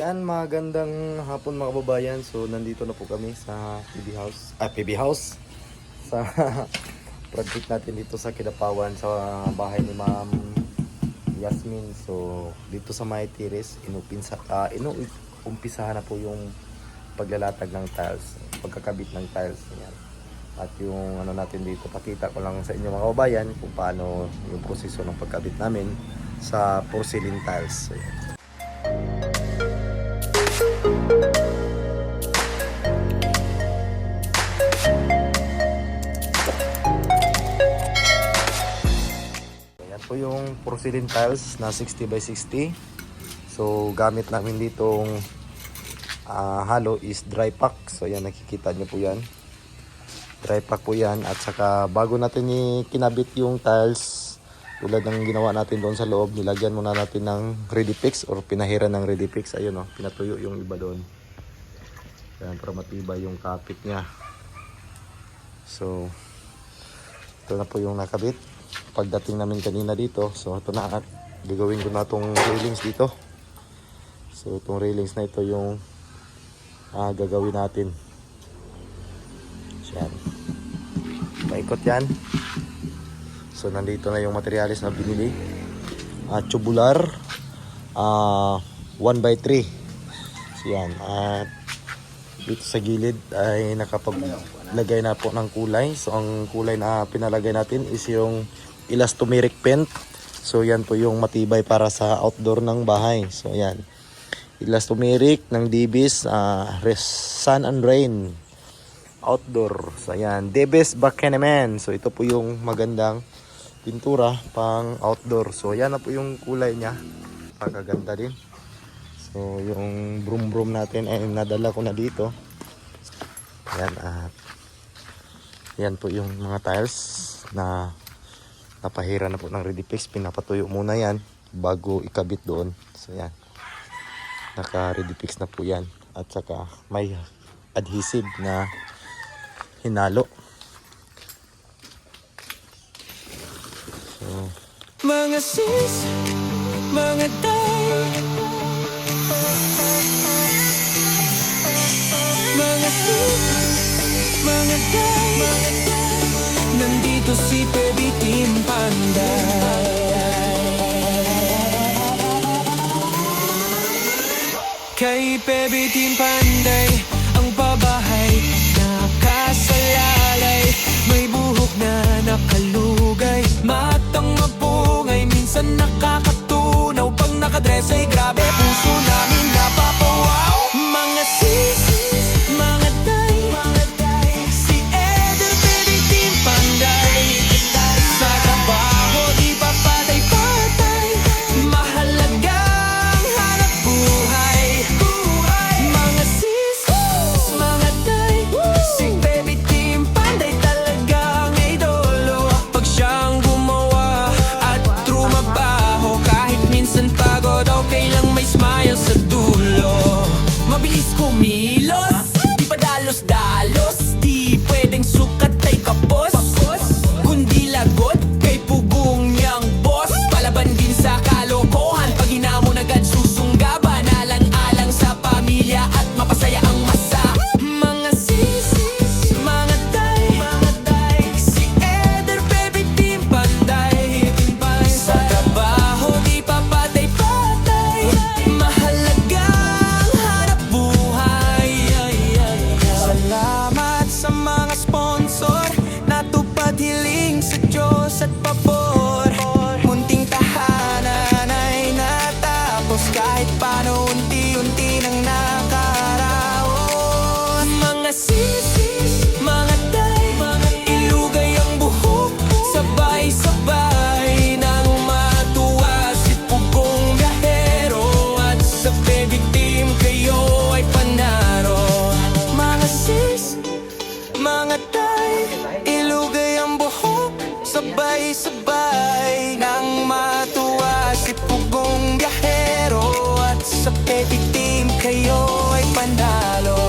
Yan, magandang hapon mga kababayan. So, nandito na po kami sa PB House. Sa project natin dito sa Kidapawan, sa bahay ni Ma'am Yasmin. So, dito sa May Tiris, inumpisahan na po yung paglalatag ng tiles, pagkakabit ng tiles. Yan. At yung ano natin dito, pakita ko lang sa inyo mga kababayan kung paano yung proseso ng pagkabit namin sa porcelain tiles. So, yan. Po yung porcelain tiles na 60 by 60. So gamit namin ditong halo is dry pack. So yan, nakikita nyo po yan, dry pack po yan. At saka bago natin kinabit yung tiles, tulad ng ginawa natin doon sa loob, nilagyan muna natin ng ready fix or pinahiran ng ready fix. Ayun o, pinatuyo yung iba doon. Yan, para matibay yung kapit nya. So ito na po yung nakabit pagdating namin kanina dito. So ito na, at gagawin ko na itong railings dito. So itong railings na ito yung gagawin natin. So, yan, paikot yan. So nandito na yung materialis na binili. Tubular 1x3. So yan, at dito sa gilid ay nakapaglagay na po ng kulay. So ang kulay na pinalagay natin is yung elastomeric paint. So yan po yung matibay para sa outdoor ng bahay. So yan, elastomeric ng Debis Sun and Rain outdoor. So yan, Debis Bakenemen. So ito po yung magandang pintura pang outdoor. So yan na po yung kulay niya, pagkaganda din. So yung broom natin ay nadala ko na dito. Yan, at yan po yung mga tiles na napahira na po ng ready fix. Pinapatuyo muna yan bago ikabit doon. So yan, naka ready fix na po yan. At saka may adhesive na hinalo. So, mga sis, mga tay, mga sis, mga tay, nandito si Baby Team Panday. Kay Baby Team Panday ang pabahay nakasalalay, may buhok na nakalugay, matang mapungay, minsan nakakatunaw. Pag nakadress ay grabe, puso namin napapawaw. Mga sis, mga tay, si Eder, Baby Team Panday. Sa trabaho di pa patay-patay, mahalagang hanap buhay. Mga sis, mga tay, si Baby Team Panday talagang idolo. Pag siyang gumawa at trumabaho, kahit minsan pagod, okay lang may smile sa dulo. Mabilis kumilos, di pa dalos-dalos, di pwedeng sukat ay kapos, kundi lagot kay pugong niyang boss. Palaban din sa kalokohan, pag hinamon agad susunggaban, alang-alang sa pamilya at mapasaya ang masa. Mga sis, mga tay, si Eder, Baby Team Panday. Sa trabaho di pa patay-patay, mahalagang hanap buhay. Salamat sa mga sponsor, natupad hiling sa Diyos at pabor. Munting tahanan ay natapos, kahit paano unti-unti nang nakaraos. Mga sis, mga tay, ilugay ang buhok, sabay-sabay nang matuwa si Pugong Biyahero. At sa Baby Team kayo ay panaro. Mga sis, mga tay, ilugay ang buhok, sabay-sabay nang matuwa si Pugong Biyahero. At sa Baby Team kayo ay panalo.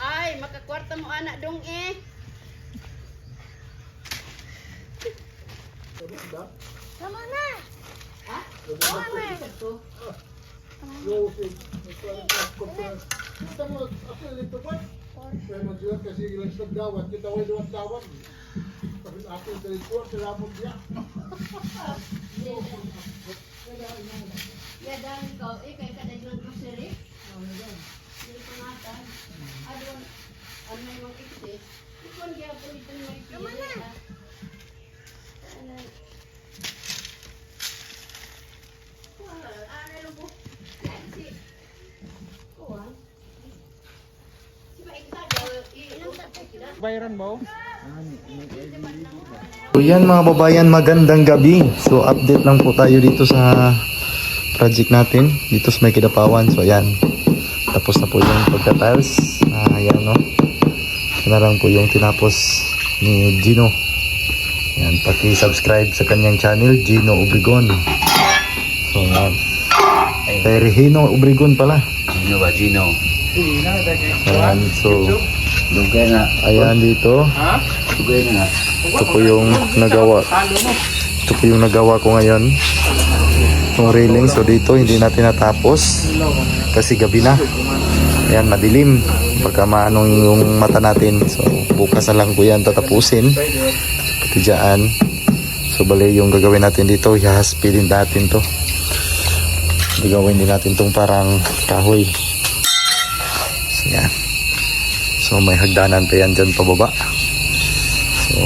Ay, makakwarta mo anak dong eh. Tama na. Ha? Tama na. Ito. Ya dahil ikaw, kay kadag ng grocery. Hindi pangatan. Adon, ano may mga ikisi. Ikon kaya po ito may pili. Tama na. Ano lang po. Yan, si... Kuha. Si Maiksa, ilang tapos sila. Bayaran mo? So yan mga babayan, magandang gabi. So update lang po tayo dito sa project natin dito sa May Kidapawan. So ayan, tapos na po yung pagka-tiles. Ayan no. Ito na lang po yung tinapos ni Gino. Ayan, paki-subscribe sa kanyang channel, Gino Obregon. So ayan, kay Regino Obregon pala. Gino ba? Gino. Ayan, so Lugay na. ayan dito. Lugay na. Ito po yung nagawa. Ito po yung nagawa ko ngayon. Itong railing. So dito hindi natin natapos. Kasi gabi na. Ayan, madilim. Pagka maanong yung mata natin. So bukas na lang po yan tatapusin. Pati dyan. So bali yung gagawin natin dito. Ihahaspilin natin to. Gagawin din natin tong parang kahoy. So yan. So may hagdanan pa yan dyan pababa. So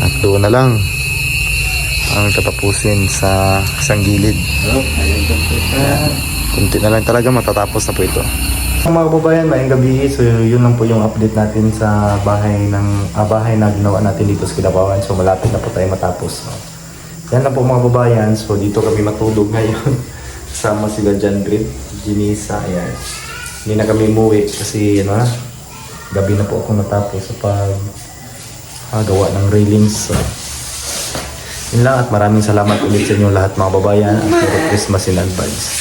at doon na lang ang tatapusin sa isang gilid. Kunti na lang talaga matatapos na po ito. Mga kababayan, maayong gabi. So yun lang po yung update natin sa bahay na ginawa natin dito sa Kidapawan. So malapit na po tayo matapos. No? Yan lang po mga kababayan. So dito kami matulog ngayon. Sama sila John Grip, Ginisa, ayan. Hindi na kami umuwi kasi gabi na po ako natapos sa gawa ng railings. So, yun lang at maraming salamat ulit sa inyo lahat mga babayan at Merry Christmas in advance.